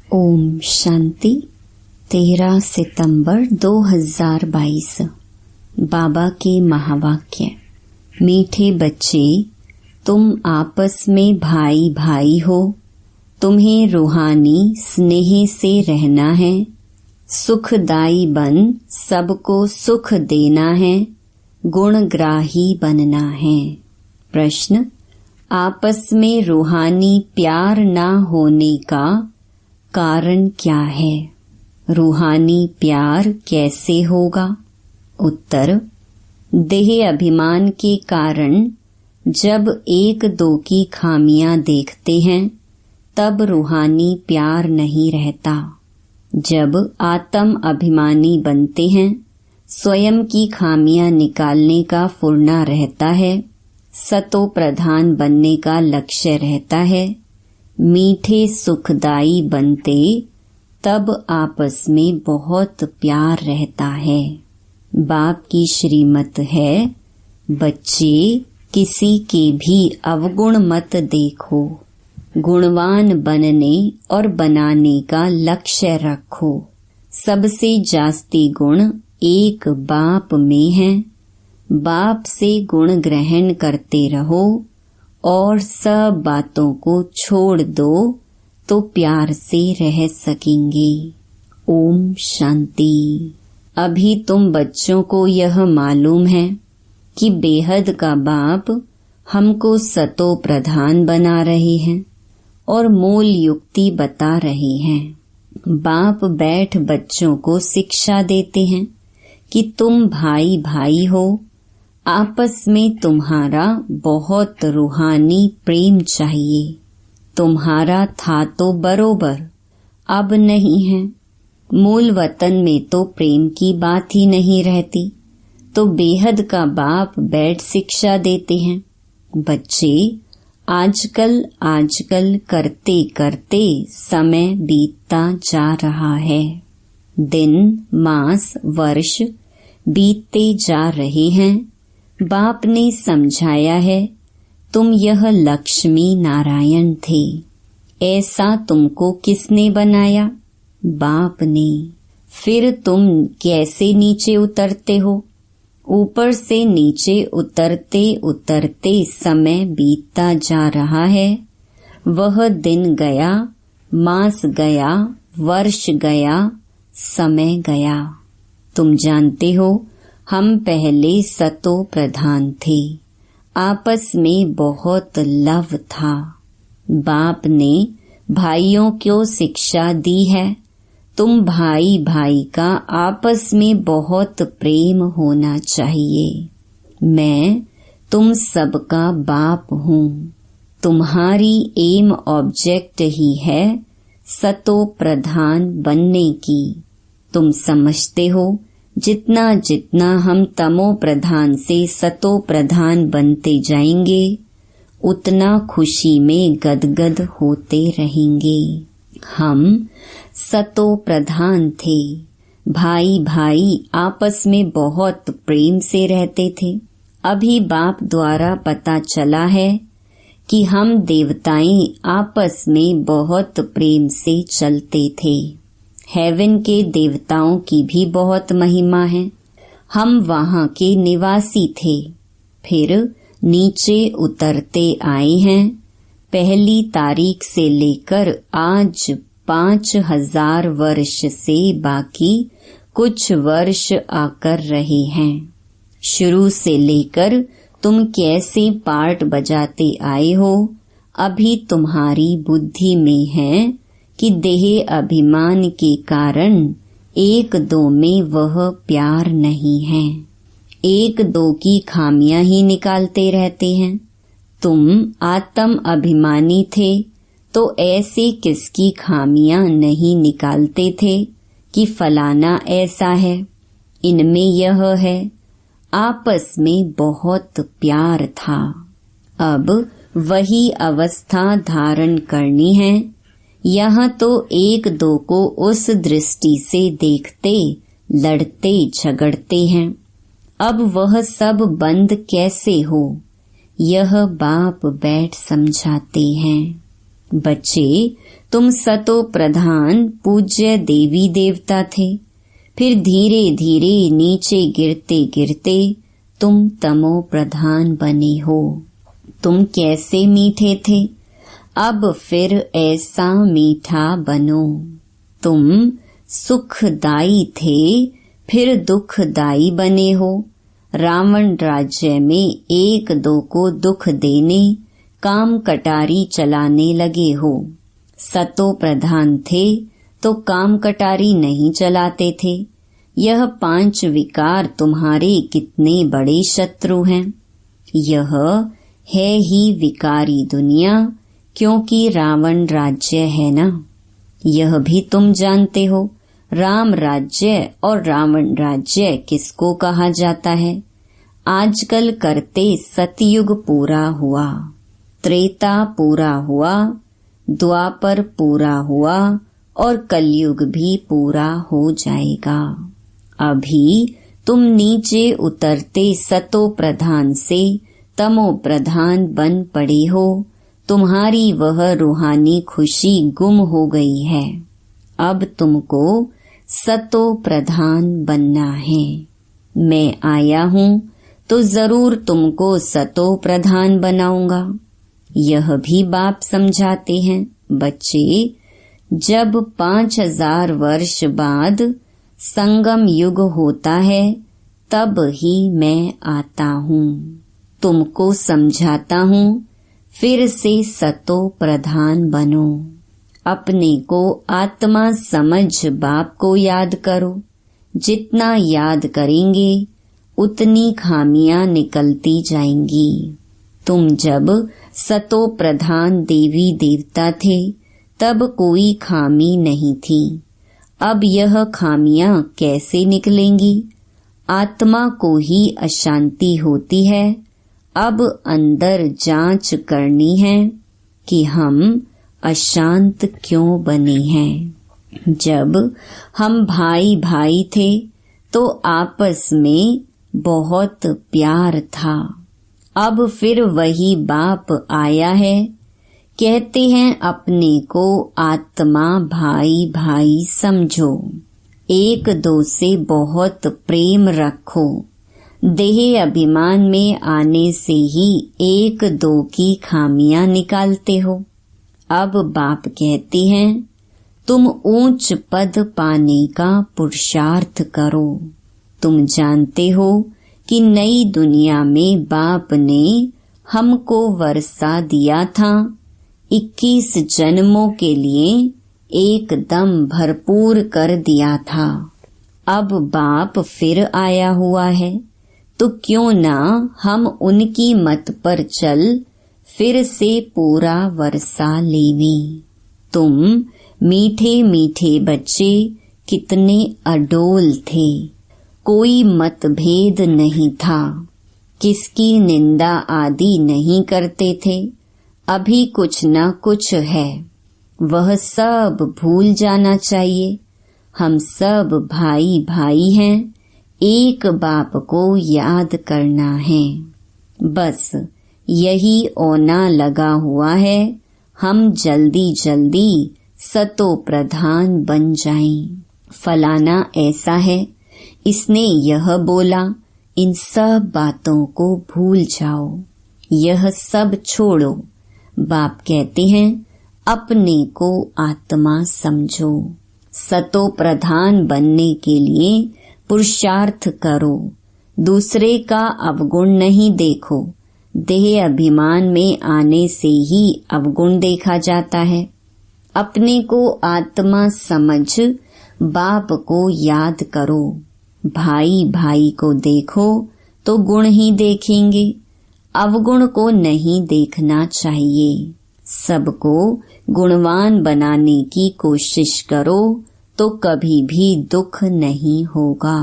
ओम शांति। 13 सितंबर 2022। बाबा के महावाक्य। मीठे बच्चे, तुम आपस में भाई भाई हो। तुम्हें रूहानी स्नेह से रहना है। सुखदाई बन सबको सुख देना है। गुणग्राही बनना है। प्रश्न, आपस में रूहानी प्यार ना होने का कारण क्या है? रूहानी प्यार कैसे होगा? उत्तर, देह अभिमान के कारण जब एक दो की खामियां देखते हैं तब रूहानी प्यार नहीं रहता। जब आत्म अभिमानी बनते हैं, स्वयं की खामियां निकालने का फुर्ना रहता है, सतो प्रधान बनने का लक्ष्य रहता है, मीठे सुखदाई बनते तब आपस में बहुत प्यार रहता है। बाप की श्रीमत है, बच्चे किसी के भी अवगुण मत देखो, गुणवान बनने और बनाने का लक्ष्य रखो। सबसे जास्ती गुण एक बाप में है। बाप से गुण ग्रहण करते रहो और सब बातों को छोड़ दो तो प्यार से रह सकेंगे। ओम शांति। अभी तुम बच्चों को यह मालूम है कि बेहद का बाप हमको सतो प्रधान बना रहे हैं और मूल युक्ति बता रहे हैं। बाप बैठ बच्चों को शिक्षा देते हैं कि तुम भाई भाई हो। आपस में तुम्हारा बहुत रूहानी प्रेम चाहिए। तुम्हारा था तो बरोबर, अब नहीं है। मूल वतन में तो प्रेम की बात ही नहीं रहती। तो बेहद का बाप बैठ शिक्षा देते हैं, बच्चे आजकल करते करते समय बीतता जा रहा है। दिन मास वर्ष बीतते जा रहे हैं। बाप ने समझाया है, तुम यह लक्ष्मी नारायण थे। ऐसा तुमको किसने बनाया? बाप ने। फिर तुम कैसे नीचे उतरते हो? ऊपर से नीचे उतरते उतरते समय बीतता जा रहा है। वह दिन गया, मास गया, वर्ष गया, समय गया। तुम जानते हो, हम पहले सतो प्रधान थे। आपस में बहुत लव था। बाप ने भाइयों को शिक्षा दी है, तुम भाई भाई का आपस में बहुत प्रेम होना चाहिए। मैं तुम सबका बाप हूँ। तुम्हारी एम ऑब्जेक्ट ही है सतो प्रधान बनने की। तुम समझते हो, जितना जितना हम तमो प्रधान से सतो प्रधान बनते जाएंगे, उतना खुशी में गदगद होते रहेंगे। हम सतो प्रधान थे। भाई भाई आपस में बहुत प्रेम से रहते थे। अभी बाप द्वारा पता चला है कि हम देवताएं आपस में बहुत प्रेम से चलते थे। हेवन के देवताओं की भी बहुत महिमा है। हम वहाँ के निवासी थे, फिर नीचे उतरते आए हैं। पहली तारीख से लेकर आज 5000 वर्ष से बाकी कुछ वर्ष आकर रहे हैं। शुरू से लेकर तुम कैसे पार्ट बजाते आए हो, अभी तुम्हारी बुद्धि में है कि देह अभिमान के कारण एक दो में वह प्यार नहीं है। एक दो की खामियां ही निकालते रहते हैं। तुम आत्म अभिमानी थे तो ऐसे किसकी खामियां नहीं निकालते थे कि फलाना ऐसा है, इनमें यह है। आपस में बहुत प्यार था। अब वही अवस्था धारण करनी है। यहाँ तो एक दो को उस दृष्टि से देखते, लड़ते झगड़ते हैं। अब वह सब बंद कैसे हो, यह बाप बैठ समझाते हैं। बच्चे तुम सतो प्रधान पूज्य देवी देवता थे, फिर धीरे धीरे नीचे गिरते गिरते तुम तमो प्रधान बने हो। तुम कैसे मीठे थे, अब फिर ऐसा मीठा बनो। तुम सुखदाई थे, फिर दुखदाई बने हो। रावण राज्य में एक दो को दुख देने काम कटारी चलाने लगे हो। सतो प्रधान थे तो काम कटारी नहीं चलाते थे। यह 5 विकार तुम्हारे कितने बड़े शत्रु हैं। यह है ही विकारी दुनिया, क्योंकि रावण राज्य है ना। यह भी तुम जानते हो, राम राज्य और रावण राज्य किसको कहा जाता है। आजकल करते सतयुग पूरा हुआ, त्रेता पूरा हुआ, द्वापर पूरा हुआ और कलयुग भी पूरा हो जाएगा। अभी तुम नीचे उतरते सतो प्रधान से तमो प्रधान बन पड़े हो। तुम्हारी वह रूहानी खुशी गुम हो गई है। अब तुमको सतो प्रधान बनना है। मैं आया हूँ तो जरूर तुमको सतो प्रधान बनाऊंगा। यह भी बाप समझाते हैं, बच्चे, जब 5000 वर्ष बाद संगम युग होता है तब ही मैं आता हूँ। तुमको समझाता हूँ, फिर से सतो प्रधान बनो। अपने को आत्मा समझ बाप को याद करो। जितना याद करेंगे उतनी खामियां निकलती जाएंगी। तुम जब सतो प्रधान देवी देवता थे तब कोई खामी नहीं थी। अब यह खामियां कैसे निकलेंगी। आत्मा को ही अशांति होती है। अब अंदर जांच करनी है कि हम अशांत क्यों बने हैं। जब हम भाई भाई थे तो आपस में बहुत प्यार था। अब फिर वही बाप आया है, कहते हैं अपने को आत्मा भाई भाई समझो, एक दो से बहुत प्रेम रखो। देह अभिमान में आने से ही एक दो की खामियां निकालते हो। अब बाप कहते हैं तुम ऊंच पद पाने का पुरुषार्थ करो। तुम जानते हो कि नई दुनिया में बाप ने हमको वर्षा दिया था। 21 जन्मों के लिए एकदम भरपूर कर दिया था। अब बाप फिर आया हुआ है तो क्यों ना हम उनकी मत पर चल फिर से पूरा वर्षा लेवें। तुम मीठे मीठे बच्चे कितने अडोल थे। कोई मतभेद नहीं था, किसकी निंदा आदि नहीं करते थे। अभी कुछ न कुछ है, वह सब भूल जाना चाहिए। हम सब भाई भाई हैं, एक बाप को याद करना है। बस यही औना लगा हुआ है, हम जल्दी जल्दी सतो प्रधान बन जाएं। फलाना ऐसा है, इसने यह बोला, इन सब बातों को भूल जाओ, यह सब छोड़ो। बाप कहते हैं अपने को आत्मा समझो। सतो प्रधान बनने के लिए पुरुषार्थ करो। दूसरे का अवगुण नहीं देखो। देह अभिमान में आने से ही अवगुण देखा जाता है। अपने को आत्मा समझ बाप को याद करो। भाई भाई को देखो तो गुण ही देखेंगे, अवगुण को नहीं देखना चाहिए। सबको गुणवान बनाने की कोशिश करो तो कभी भी दुख नहीं होगा।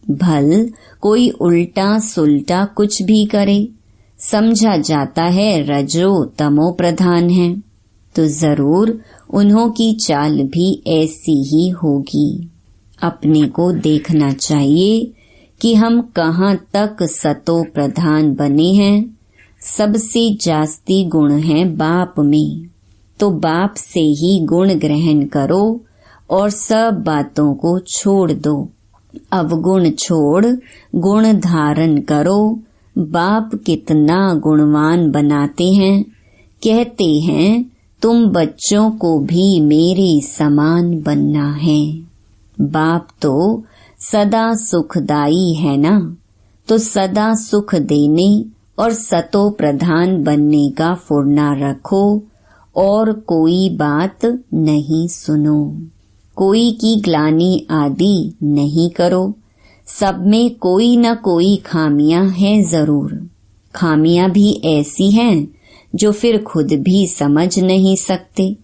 भल कोई उल्टा सुल्टा कुछ भी करे, समझा जाता है रजो तमो प्रधान है, तो जरूर उन्हों की चाल भी ऐसी ही होगी। अपने को देखना चाहिए कि हम कहाँ तक सतो प्रधान बने हैं। सबसे जास्ती गुण है बाप में। तो बाप से ही गुण ग्रहण करो और सब बातों को छोड़ दो। अवगुण छोड़ गुण धारण करो। बाप कितना गुणवान बनाते हैं। कहते हैं तुम बच्चों को भी मेरे समान बनना है। बाप तो सदा सुखदाई है ना, तो सदा सुख देने और सतो प्रधान बनने का फुर्ना रखो और कोई बात नहीं सुनो। कोई की ग्लानि आदि नहीं करो। सब में कोई न कोई खामियां हैं जरूर। खामियां भी ऐसी हैं जो फिर खुद भी समझ नहीं सकते।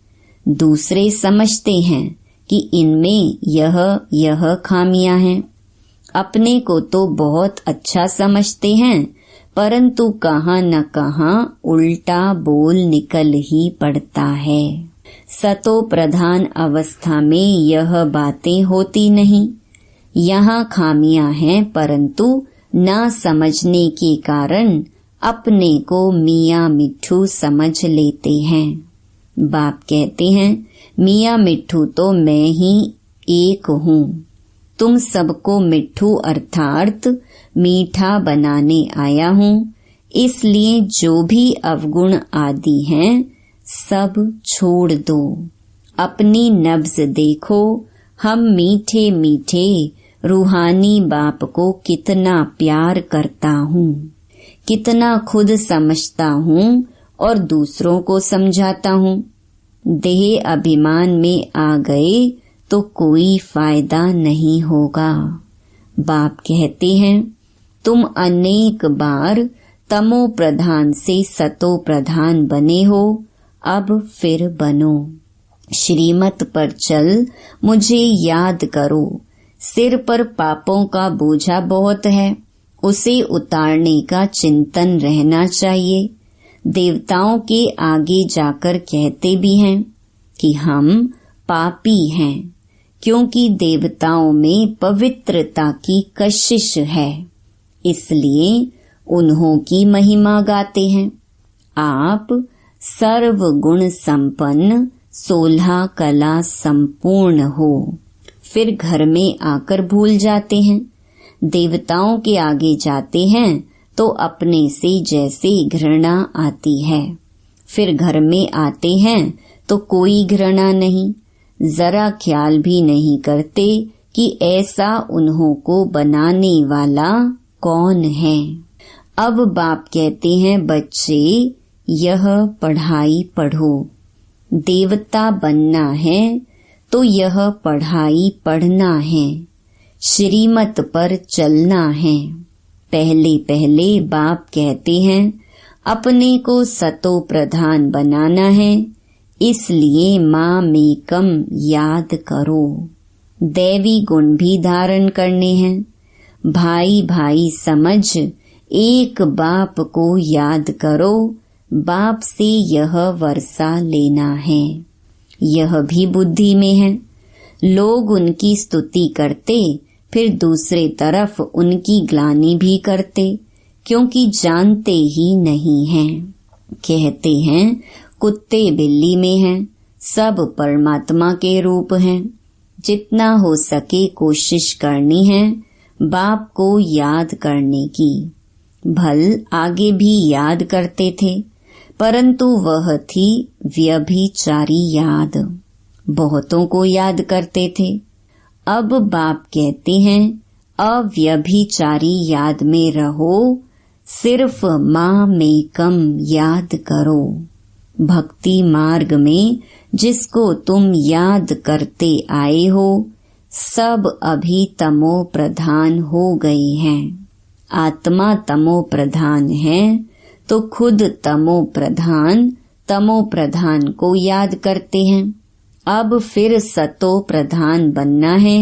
दूसरे समझते हैं कि इनमें यह खामियां हैं। अपने को तो बहुत अच्छा समझते हैं, परंतु कहाँ न कहाँ उल्टा बोल निकल ही पड़ता है। सतो प्रधान अवस्था में यह बातें होती नहीं। यहाँ खामियां हैं, परंतु न समझने के कारण अपने को मियाँ मिट्ठू समझ लेते हैं। बाप कहते हैं मियाँ मिट्ठू तो मैं ही एक हूँ। तुम सबको मिट्ठू अर्थात मीठा बनाने आया हूँ। इसलिए जो भी अवगुण आदि हैं सब छोड़ दो। अपनी नब्ज देखो। हम मीठे मीठे रूहानी बाप को कितना प्यार करता हूँ, कितना खुद समझता हूँ और दूसरों को समझाता हूँ। देह अभिमान में आ गए तो कोई फायदा नहीं होगा। बाप कहते हैं तुम अनेक बार तमो प्रधान से सतो प्रधान बने हो, अब फिर बनो। श्रीमत पर चल मुझे याद करो। सिर पर पापों का बोझा बहुत है, उसे उतारने का चिंतन रहना चाहिए। देवताओं के आगे जाकर कहते भी हैं कि हम पापी हैं, क्योंकि देवताओं में पवित्रता की कशिश है, इसलिए उन्हों की महिमा गाते हैं। आप सर्व गुण संपन्न 16 कला संपूर्ण हो, फिर घर में आकर भूल जाते हैं। देवताओं के आगे जाते हैं तो अपने से जैसे घृणा आती है, फिर घर में आते हैं तो कोई घृणा नहीं। जरा ख्याल भी नहीं करते कि ऐसा उन्हों को बनाने वाला कौन है। अब बाप कहते हैं बच्चे यह पढ़ाई पढ़ो। देवता बनना है तो यह पढ़ाई पढ़ना है, श्रीमत पर चलना है। पहले पहले बाप कहते हैं अपने को सतो प्रधान बनाना है, इसलिए माँ मेकम याद करो। दैवी गुण भी धारण करने हैं। भाई भाई समझ एक बाप को याद करो। बाप से यह वर्षा लेना है। यह भी बुद्धि में है। लोग उनकी स्तुति करते, फिर दूसरे तरफ उनकी ग्लानि भी करते, क्योंकि जानते ही नहीं हैं। कहते हैं कुत्ते बिल्ली में हैं, सब परमात्मा के रूप हैं। जितना हो सके कोशिश करनी है बाप को याद करने की। भल आगे भी याद करते थे, परंतु वह थी व्यभिचारी याद। बहुतों को याद करते थे। अब बाप कहते हैं अव्यभिचारी याद में रहो, सिर्फ माँ मेकम याद करो। भक्ति मार्ग में जिसको तुम याद करते आए हो, सब अभी तमो प्रधान हो गए हैं। आत्मा तमो प्रधान है तो खुद तमो प्रधान को याद करते हैं। अब फिर सतो प्रधान बनना है।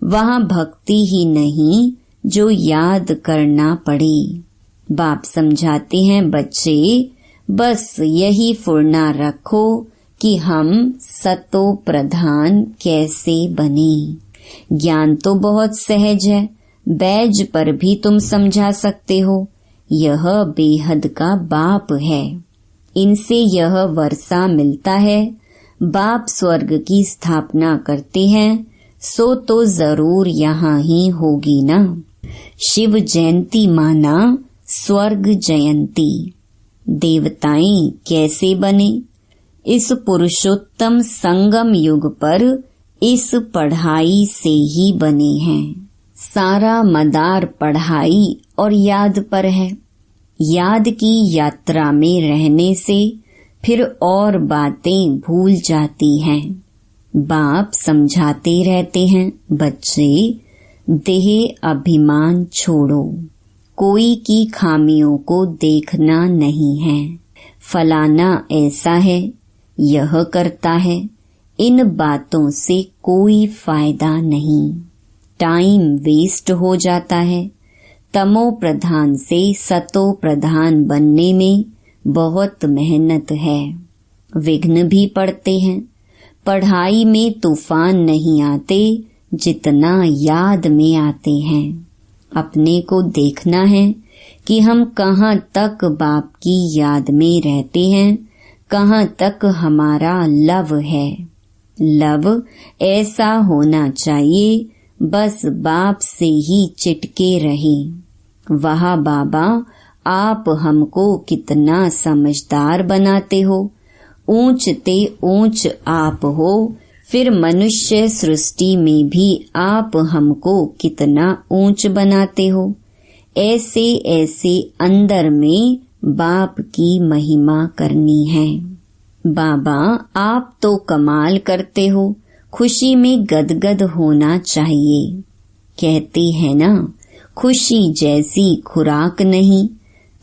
वहाँ भक्ति ही नहीं जो याद करना पड़े। बाप समझाते हैं बच्चे बस यही फुर्ना रखो कि हम सतो प्रधान कैसे बने। ज्ञान तो बहुत सहज है, बैज पर भी तुम समझा सकते हो। यह बेहद का बाप है। इनसे यह वर्षा मिलता है। बाप स्वर्ग की स्थापना करते हैं, सो तो जरूर यहाँ ही होगी ना। शिव जयंती माना स्वर्ग जयंती। देवताएं कैसे बने? इस पुरुषोत्तम संगम युग पर इस पढ़ाई से ही बने हैं। सारा मदार पढ़ाई और याद पर है। याद की यात्रा में रहने से फिर और बातें भूल जाती हैं। बाप समझाते रहते हैं, बच्चे देह अभिमान छोड़ो, कोई की खामियों को देखना नहीं है। फलाना ऐसा है, यह करता है, इन बातों से कोई फायदा नहीं। टाइम वेस्ट हो जाता है। तमो प्रधान से सतो प्रधान बनने में बहुत मेहनत है। विघ्न भी पड़ते हैं। पढ़ाई में तूफान नहीं आते जितना याद में आते हैं। अपने को देखना है कि हम कहाँ तक बाप की याद में रहते हैं, कहाँ तक हमारा लव है। लव ऐसा होना चाहिए, बस बाप से ही चिटके रहे। वाह बाबा, आप हमको कितना समझदार बनाते हो। ऊंच ते ऊंच आप हो, फिर मनुष्य सृष्टि में भी आप हमको कितना ऊंच बनाते हो। ऐसे ऐसे अंदर में बाप की महिमा करनी है। बाबा आप तो कमाल करते हो, खुशी में गदगद होना चाहिए। कहते हैं ना, खुशी जैसी खुराक नहीं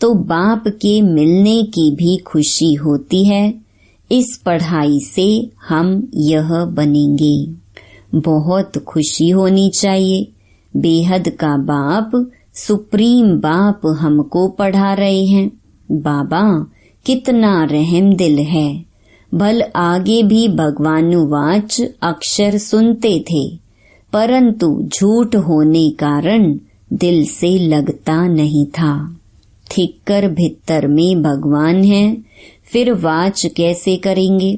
तो बाप के मिलने की भी खुशी होती है। इस पढ़ाई से हम यह बनेंगे। बहुत खुशी होनी चाहिए। बेहद का बाप, सुप्रीम बाप हमको पढ़ा रहे हैं। बाबा कितना रहम दिल है। भल आगे भी भगवानुवाच अक्षर सुनते थे, परंतु झूठ होने कारण दिल से लगता नहीं था। थिक्कर भित्तर में भगवान है, फिर वाच कैसे करेंगे?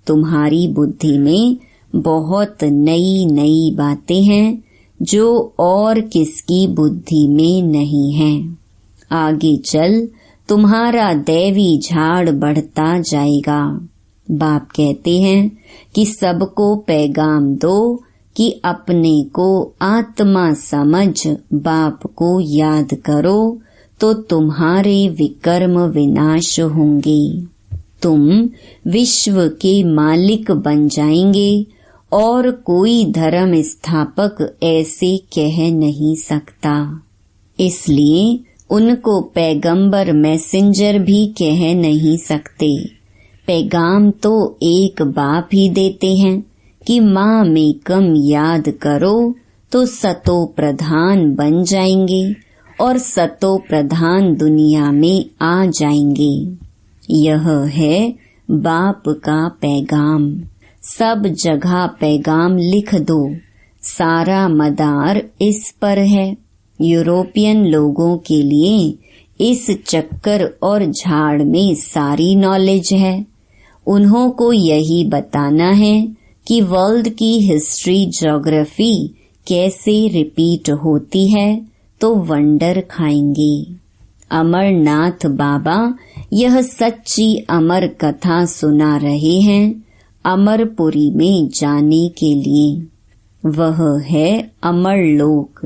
तुम्हारी बुद्धि में बहुत नई नई बातें हैं जो और किसकी बुद्धि में नहीं है। आगे चल तुम्हारा दैवी झाड़ बढ़ता जाएगा। बाप कहते हैं कि सबको पैगाम दो कि अपने को आत्मा समझ बाप को याद करो तो तुम्हारे विकर्म विनाश होंगे। तुम विश्व के मालिक बन जाएंगे और कोई धर्म स्थापक ऐसे कह नहीं सकता। इसलिए उनको पैगंबर मैसेंजर भी कह नहीं सकते। पैगाम तो एक बाप ही देते हैं कि माँ में कम याद करो तो सतो प्रधान बन जाएंगे और सतो प्रधान दुनिया में आ जाएंगे। यह है बाप का पैगाम। सब जगह पैगाम लिख दो। सारा मदार इस पर है। यूरोपियन लोगों के लिए इस चक्कर और झाड़ में सारी नॉलेज है। उन्हों को यही बताना है कि वर्ल्ड की हिस्ट्री ज्योग्राफी कैसे रिपीट होती है, तो वंडर खाएंगे। अमरनाथ बाबा यह सच्ची अमर कथा सुना रहे हैं अमरपुरी में जाने के लिए। वह है अमर लोक,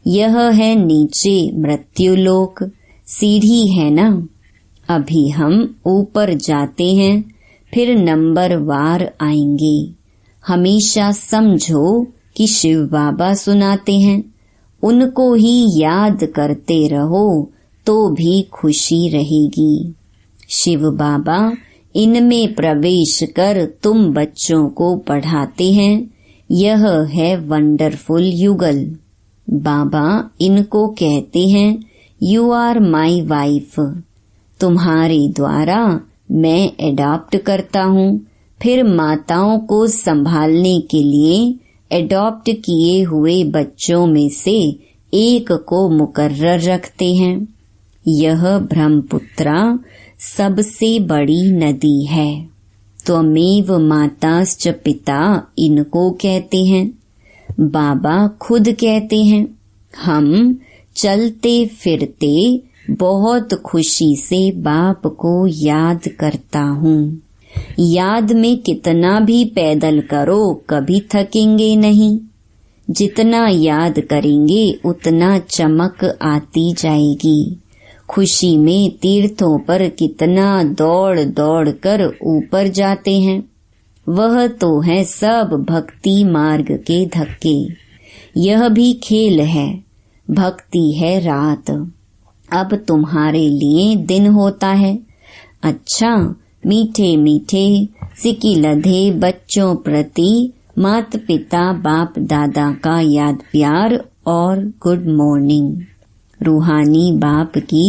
यह है नीचे मृत्युलोक। सीढ़ी है ना, अभी हम ऊपर जाते हैं, फिर नंबर वार आएंगे। हमेशा समझो कि शिव बाबा सुनाते हैं, उनको ही याद करते रहो तो भी खुशी रहेगी। शिव बाबा इनमें प्रवेश कर तुम बच्चों को पढ़ाते हैं। यह है वंडरफुल युगल। बाबा इनको कहते हैं, यू आर माई वाइफ। तुम्हारे द्वारा मैं एडॉप्ट करता हूँ। फिर माताओं को संभालने के लिए एडॉप्ट किए हुए बच्चों में से एक को मुकर्रर रखते हैं। यह ब्रह्मपुत्रा सबसे बड़ी नदी है। त्वमेव माताश्च पिता इनको कहते हैं। बाबा खुद कहते हैं, हम चलते फिरते बहुत खुशी से बाप को याद करता हूँ। याद में कितना भी पैदल करो कभी थकेंगे नहीं। जितना याद करेंगे उतना चमक आती जाएगी। खुशी में तीर्थों पर कितना दौड़ दौड़ कर ऊपर जाते हैं। वह तो है सब भक्ति मार्ग के धक्के। यह भी खेल है, भक्ति है रात। अब तुम्हारे लिए दिन होता है। अच्छा, मीठे मीठे सिकी लधे बच्चों प्रति माता पिता बाप दादा का याद प्यार और गुड मॉर्निंग। रूहानी बाप की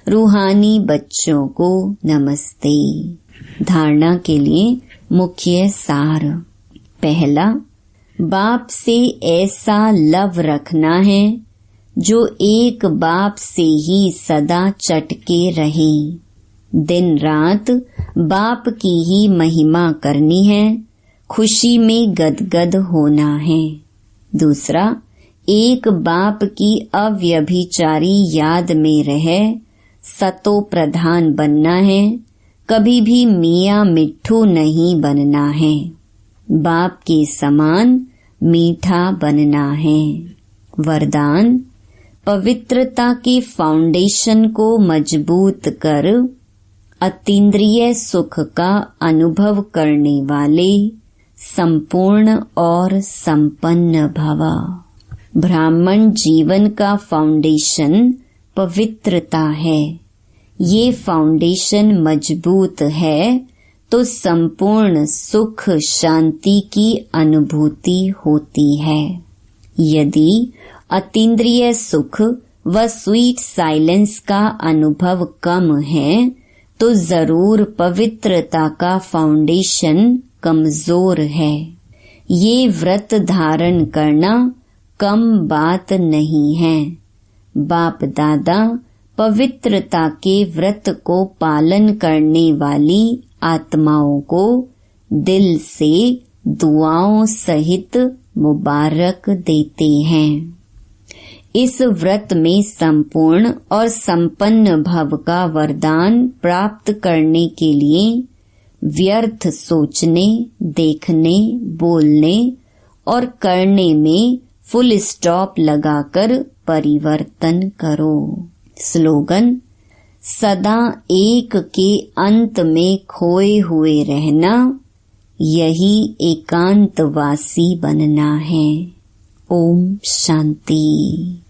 रूहानी बच्चों को नमस्ते। धारणा के लिए मुख्य सार। पहला, बाप से ऐसा लव रखना है जो एक बाप से ही सदा चटके रहे। दिन रात बाप की ही महिमा करनी है, खुशी में गदगद होना है। दूसरा, एक बाप की अव्यभिचारी याद में रह सतो प्रधान बनना है, कभी भी मियाँ मिट्ठू नहीं बनना है। बाप के समान मीठा बनना है। वरदान, पवित्रता के फाउंडेशन को मजबूत कर अतीन्द्रिय सुख का अनुभव करने वाले संपूर्ण और संपन्न भव। ब्राह्मण जीवन का फाउंडेशन पवित्रता है। ये फाउंडेशन मजबूत है तो संपूर्ण सुख शांति की अनुभूति होती है। यदि अतीन्द्रिय सुख व स्वीट साइलेंस का अनुभव कम है तो जरूर पवित्रता का फाउंडेशन कमजोर है। ये व्रत धारण करना कम बात नहीं है। बाप दादा पवित्रता के व्रत को पालन करने वाली आत्माओं को दिल से दुआओं सहित मुबारक देते हैं। इस व्रत में संपूर्ण और संपन्न भव का वरदान प्राप्त करने के लिए व्यर्थ सोचने, देखने, बोलने और करने में फुल स्टॉप लगाकर परिवर्तन करो। स्लोगन, सदा एक के अंत में खोए हुए रहना, यही एकांतवासी बनना है। ओम शांति।